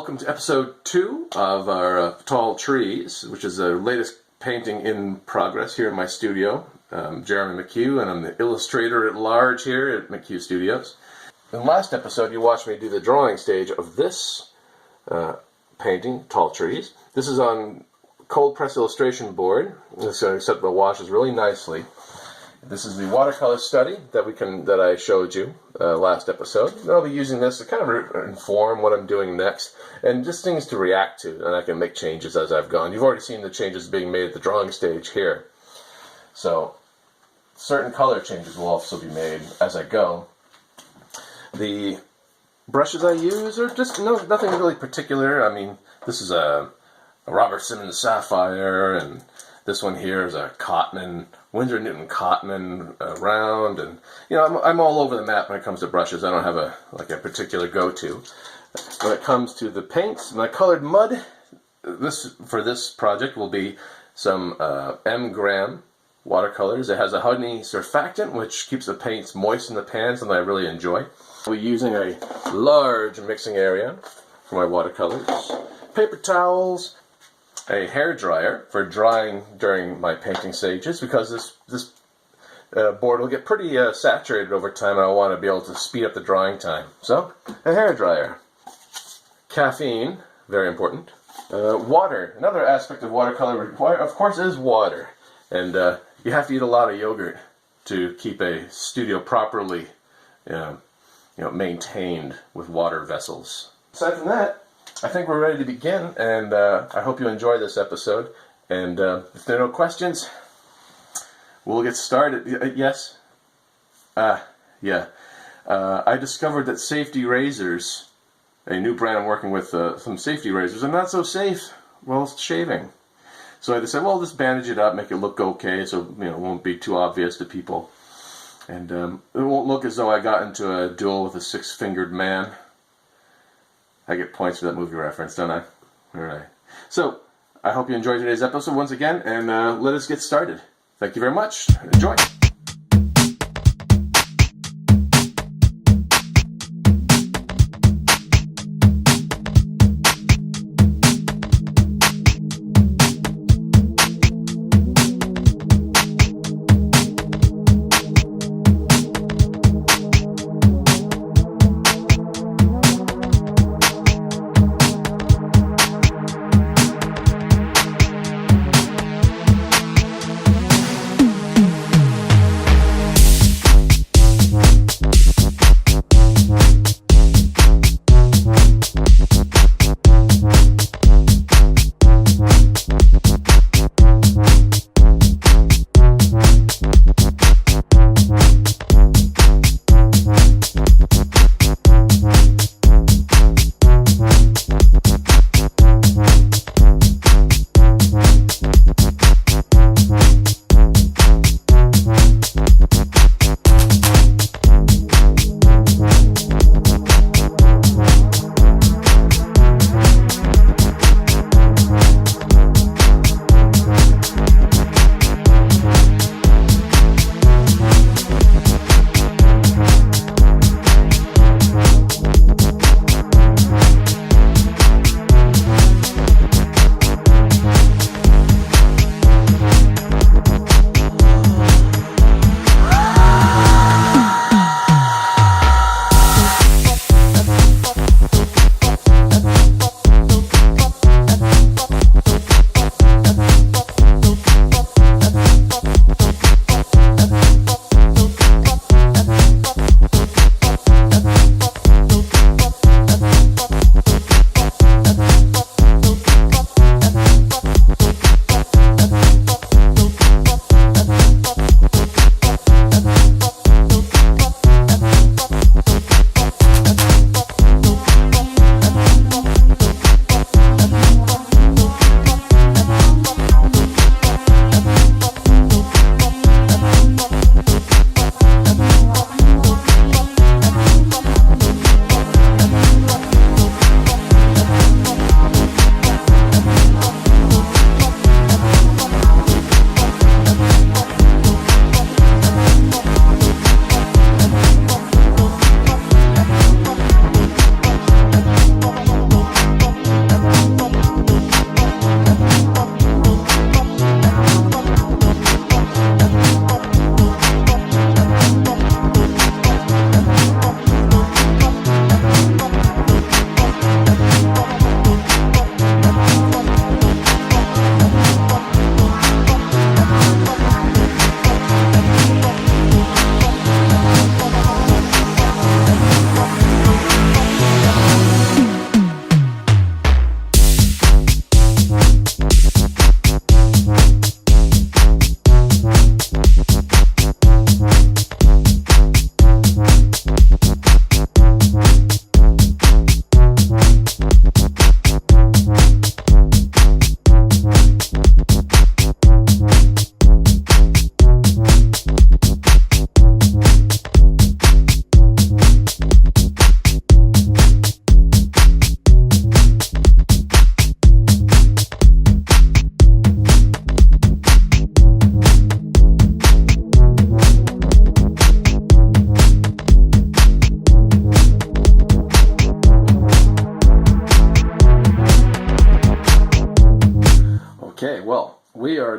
welcome to episode 2 of our Tall Trees, which is the latest painting in progress here in my studio. I'm Jeremy McHugh, and I'm the illustrator at large here at McHugh Studios. In the last episode, you watched me do the drawing stage of this painting, Tall Trees. This is on cold press illustration board. This acceptable washes really nicely. This is the watercolor study that I showed you last episode. And I'll be using this to kind of inform what I'm doing next, and just things to react to, and I can make changes as I've gone. You've already seen the changes being made at the drawing stage here. So certain color changes will also be made as I go. The brushes I use are just nothing really particular. I mean, this is a Robert Simmons Sapphire, and this one here is a Cotman, Winsor Newton Cotman round, and you know, I'm all over the map when it comes to brushes. I don't have a particular go-to. When it comes to the paints, my colored mud, for this project will be some M. Graham watercolors. It has a honey surfactant, which keeps the paints moist in the pan, something I really enjoy. I'll be using a large mixing area for my watercolors, paper towels, a hair dryer for drying during my painting stages, because this board will get pretty saturated over time, and I want to be able to speed up the drying time. So, a hair dryer. Caffeine, very important. Water. Another aspect of watercolor, of course, is water. And you have to eat a lot of yogurt to keep a studio properly maintained with water vessels. Aside from that, I think we're ready to begin, and I hope you enjoy this episode. And if there are no questions, we'll get started. Yes? Yeah. I discovered that safety razors, a new brand I'm working with, some safety razors, are not so safe while shaving. So I decided, well, just bandage it up, make it look okay, so it won't be too obvious to people. And it won't look as though I got into a duel with a six-fingered man. I get points for that movie reference, don't I? Alright. So, I hope you enjoyed today's episode once again, and let us get started. Thank you very much. Enjoy!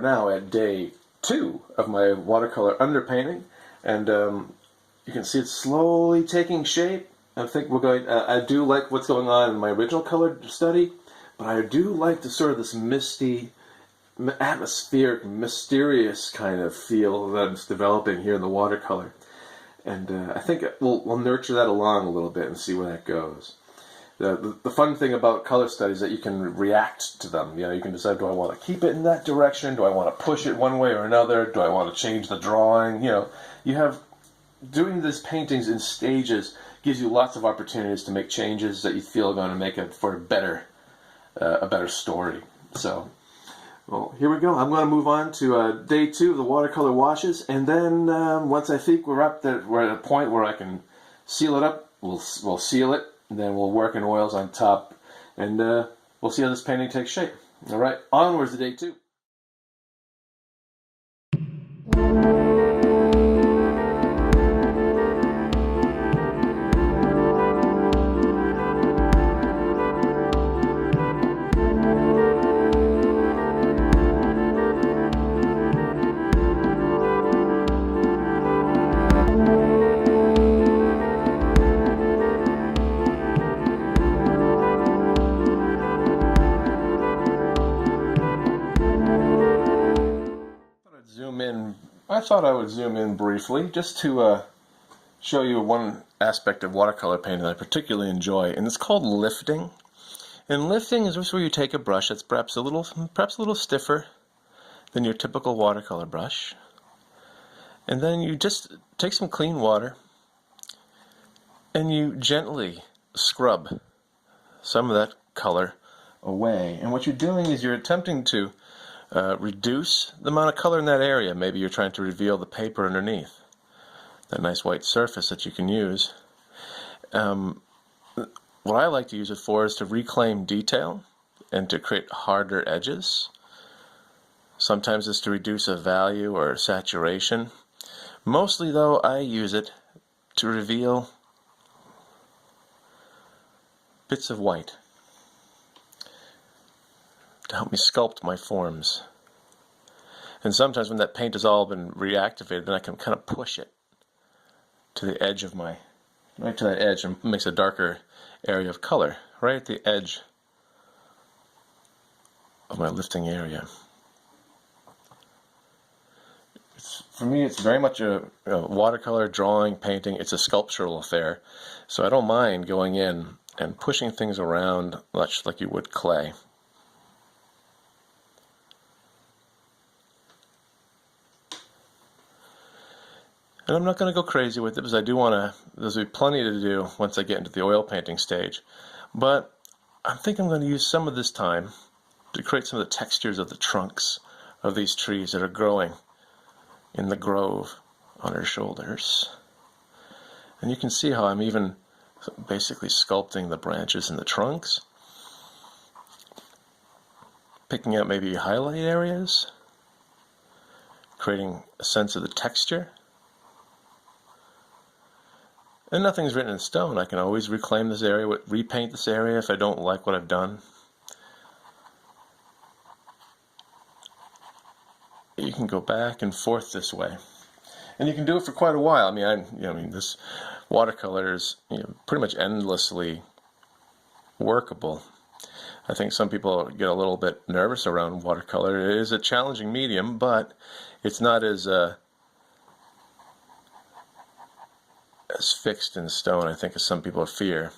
now at day 2 of my watercolor underpainting, and you can see it's slowly taking shape. I think we're going. I do like what's going on in my original color study, but I do like the sort of this misty, atmospheric, mysterious kind of feel that's developing here in the watercolor. And I think we'll nurture that along a little bit and see where that goes. The fun thing about color studies is that you can react to them. You know, you can decide, do I want to keep it in that direction? Do I want to push it one way or another? Do I want to change the drawing? You know, you have, doing these paintings in stages gives you lots of opportunities to make changes that you feel are going to make it for a better story. So, well, here we go. I'm going to move on to day 2 of the watercolor washes, and then once I think we're at a point where I can seal it up, we'll seal it. And then we'll work in oils on top, and we'll see how this painting takes shape. All right, onwards to day 2. I thought I would zoom in briefly just to show you one aspect of watercolor painting that I particularly enjoy, and it's called lifting. And lifting is just where you take a brush that's perhaps a little stiffer than your typical watercolor brush, and then you just take some clean water and you gently scrub some of that color away. And what you're doing is you're attempting to reduce the amount of color in that area. Maybe you're trying to reveal the paper underneath, that nice white surface that you can use. What I like to use it for is to reclaim detail and to create harder edges. Sometimes it's to reduce a value or saturation. Mostly though, I use it to reveal bits of white, to help me sculpt my forms. And sometimes when that paint has all been reactivated, then I can kind of push it to the edge of right to that edge, and makes a darker area of color, right at the edge of my lifting area. For me, it's very much a watercolor drawing, painting. It's a sculptural affair. So I don't mind going in and pushing things around much like you would clay. And I'm not going to go crazy with it because I do want to, there's be plenty to do once I get into the oil painting stage. But I think I'm going to use some of this time to create some of the textures of the trunks of these trees that are growing in the grove on our shoulders. And you can see how I'm even basically sculpting the branches and the trunks, picking out maybe highlight areas, creating a sense of the texture. And nothing's written in stone. I can always reclaim this area, repaint this area if I don't like what I've done. You can go back and forth this way, and you can do it for quite a while. I mean, this watercolor is pretty much endlessly workable. I think some people get a little bit nervous around watercolor. It is a challenging medium, but it's not as fixed in stone, I think, as some people fear.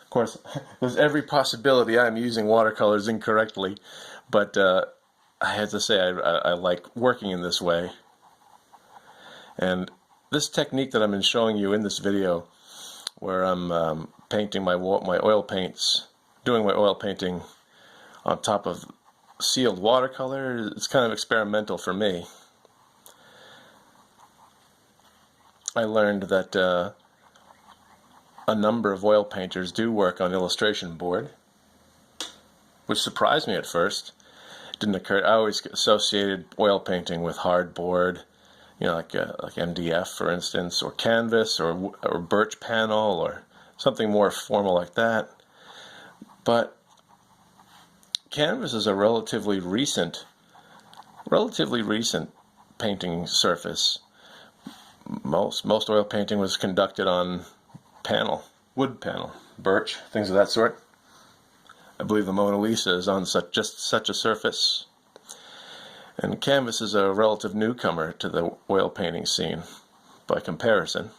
Of course, there's every possibility I'm using watercolors incorrectly, but I have to say I like working in this way. And this technique that I'm showing you in this video, where I'm painting my oil paints, doing my oil painting on top of sealed watercolor, it's kind of experimental for me. I learned that a number of oil painters do work on illustration board, which surprised me at first. It didn't occur. I always associated oil painting with hardboard, like MDF, for instance, or canvas, or birch panel, or something more formal like that. But canvas is a relatively recent painting surface. Most oil painting was conducted on wood panel, birch, things of that sort. I believe the Mona Lisa is on just such a surface. And canvas is a relative newcomer to the oil painting scene by comparison.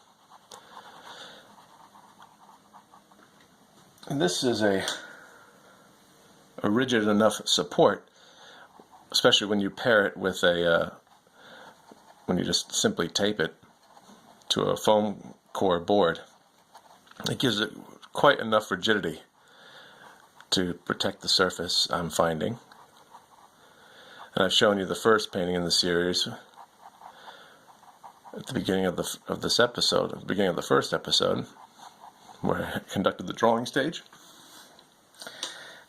And this is a rigid enough support, especially when you pair it with when you just simply tape it to a foam core board. It gives it quite enough rigidity to protect the surface, I'm finding. And I've shown you the first painting in the series at the beginning of this episode, at the beginning of the first episode, where I conducted the drawing stage.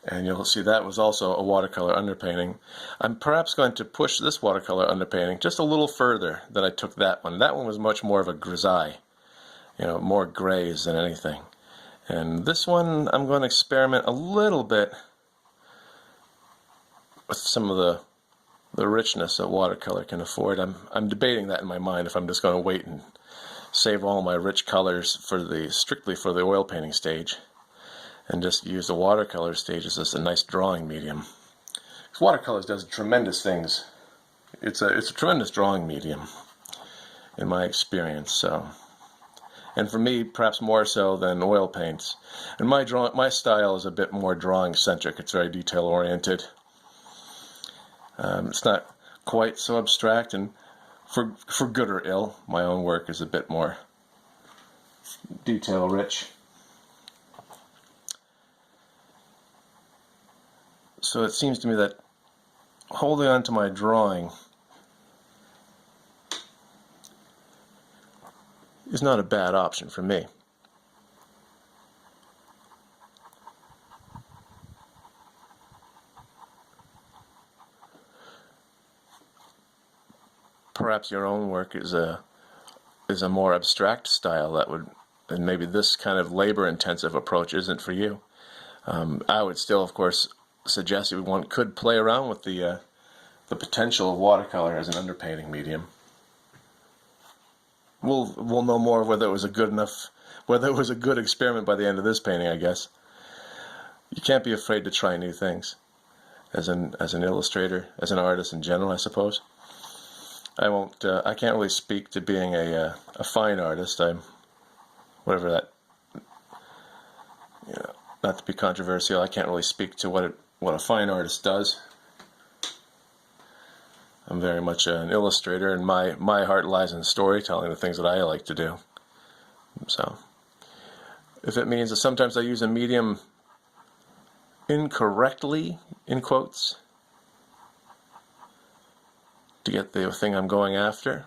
And you'll see that was also a watercolor underpainting. I'm perhaps going to push this watercolor underpainting just a little further than I took that one. That one was much more of a grisaille, more grays than anything. And this one, I'm going to experiment a little bit with some of the richness that watercolor can afford. I'm debating that in my mind if I'm just going to wait and save all my rich colors strictly for the oil painting stage, and just use the watercolor stage as a nice drawing medium. Because watercolors does tremendous things. It's a tremendous drawing medium, in my experience. So, and for me, perhaps more so than oil paints. And my style is a bit more drawing centric. It's very detail oriented. It's not quite so abstract, and for good or ill, my own work is a bit more detail rich. So it seems to me that holding on to my drawing is not a bad option for me. Perhaps your own work is a more abstract style and maybe this kind of labor-intensive approach isn't for you. I would still, of course, suggest that one could play around with the potential of watercolor as an underpainting medium. We'll know more whether it was a good experiment by the end of this painting, I guess. You can't be afraid to try new things as an illustrator, as an artist in general, I suppose. I can't really speak to being a fine artist. Whatever that, not to be controversial, I can't really speak to what a fine artist does. I'm very much an illustrator, and my heart lies in storytelling, the things that I like to do. So, if it means that sometimes I use a medium incorrectly, in quotes, to get the thing I'm going after,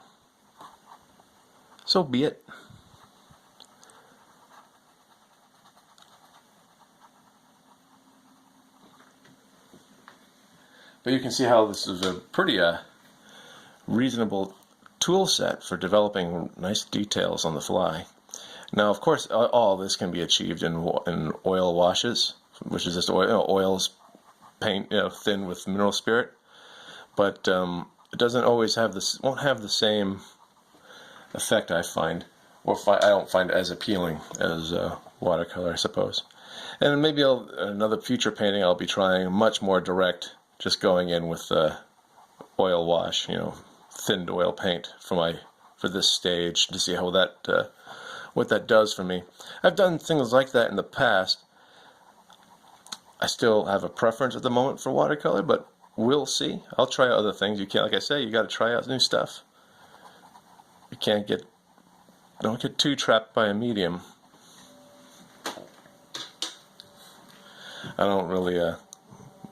so be it. But you can see how this is a pretty reasonable tool set for developing nice details on the fly. Now, of course, all this can be achieved in oil washes, which is just oils paint thin with mineral spirit, but it doesn't always won't have the same effect, I find, I don't find it as appealing as watercolor, I suppose. And maybe another future painting I'll be trying much more direct, just going in with oil wash, thinned oil paint for this stage to see how what that does for me. I've done things like that in the past. I still have a preference at the moment for watercolor, but we'll see. I'll try out other things. You can't, like I say, you got to try out new stuff. You don't get too trapped by a medium. I don't really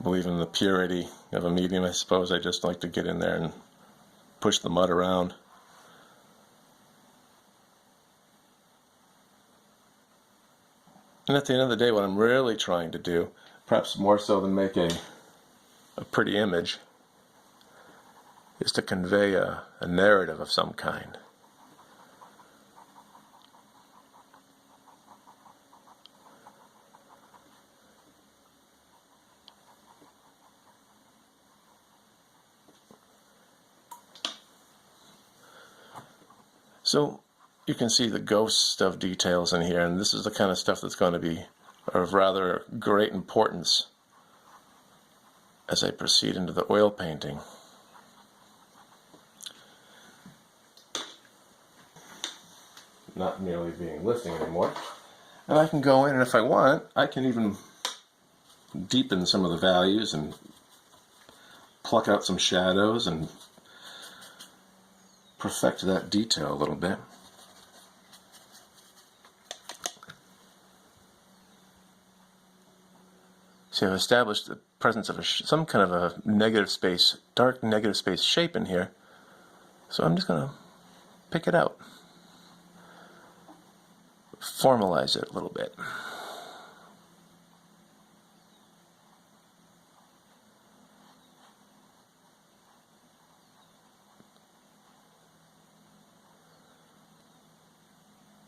believe in the purity of a medium, I suppose. I just like to get in there and push the mud around. And at the end of the day, what I'm really trying to do, perhaps more so than make a pretty image, is to convey a narrative of some kind. So you can see the ghost of details in here, and this is the kind of stuff that's going to be of rather great importance as I proceed into the oil painting. Not merely being lifting anymore. And I can go in, and if I want, I can even deepen some of the values and pluck out some shadows and perfect that detail a little bit. So I've established the presence of some kind of a negative space, dark negative space shape in here. So I'm just going to pick it out. Formalize it a little bit.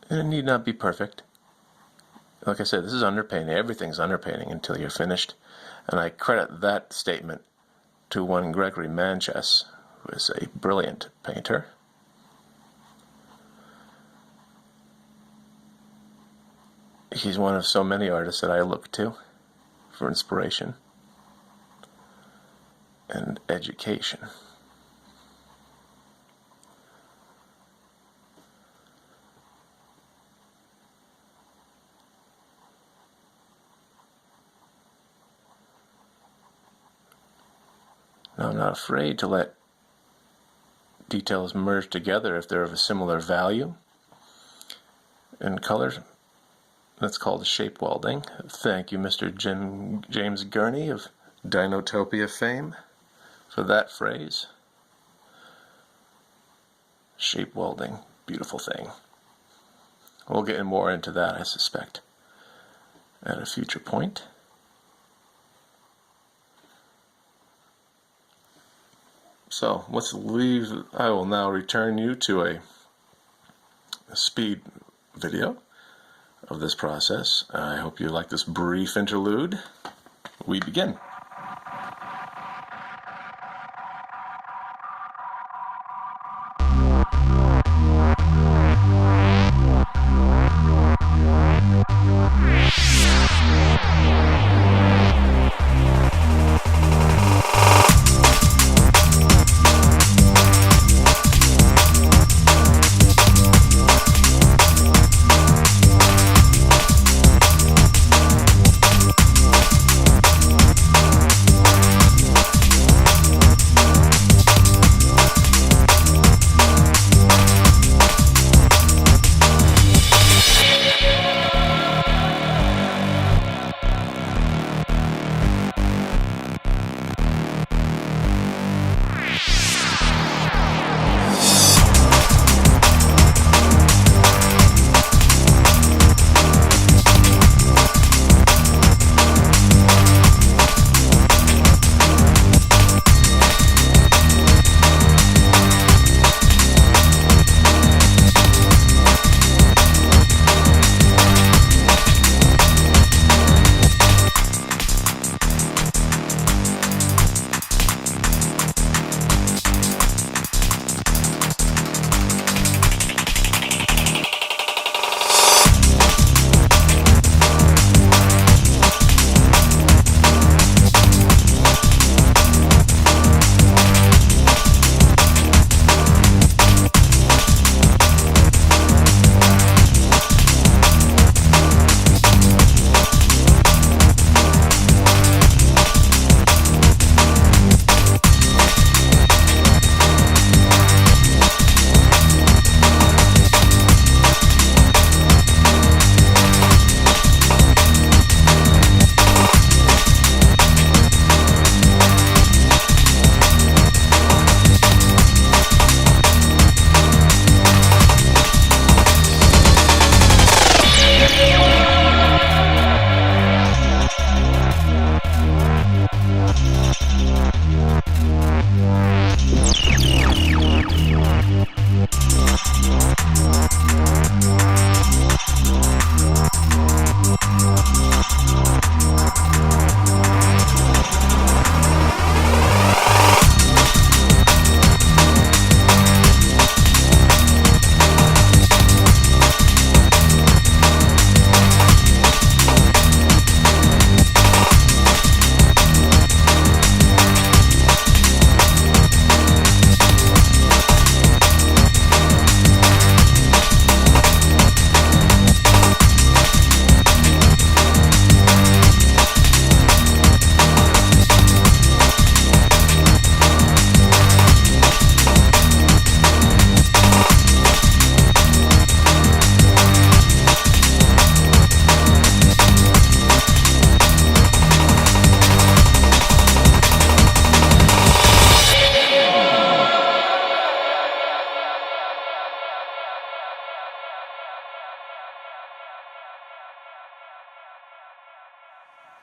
And it need not be perfect. Like I said, this is underpainting. Everything's underpainting until you're finished. And I credit that statement to one Gregory Manchess, who is a brilliant painter. He's one of so many artists that I look to for inspiration and education. Now, I'm not afraid to let details merge together if they're of a similar value and color. That's called shape welding. Thank you, Mr. James Gurney of Dinotopia fame, for that phrase. Shape welding, beautiful thing. We'll get more into that, I suspect, at a future point. So let's leave. I will now return you to a speed video of this process. I hope you like this brief interlude. We begin.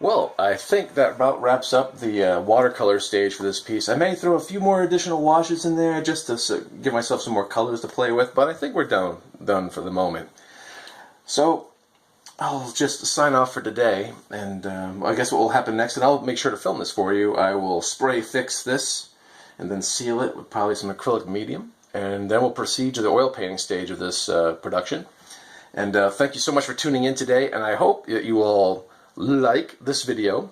Well, I think that about wraps up the watercolor stage for this piece. I may throw a few more additional washes in there just to give myself some more colors to play with, but I think we're done for the moment. So I'll just sign off for today, and I guess what will happen next, and I'll make sure to film this for you, I will spray fix this and then seal it with probably some acrylic medium, and then we'll proceed to the oil painting stage of this production. And thank you so much for tuning in today, and I hope that you will like this video,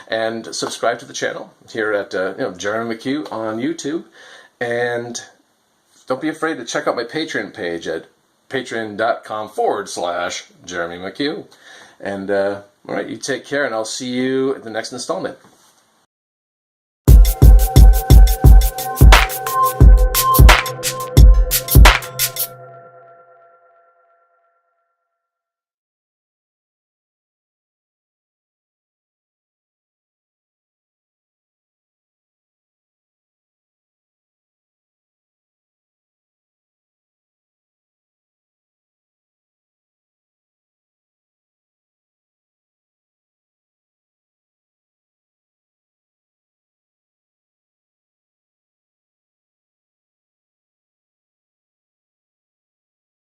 and subscribe to the channel here at Jeremy McHugh on YouTube, and don't be afraid to check out my Patreon page at patreon.com/Jeremy McHugh. And all right, you take care, and I'll see you at the next installment.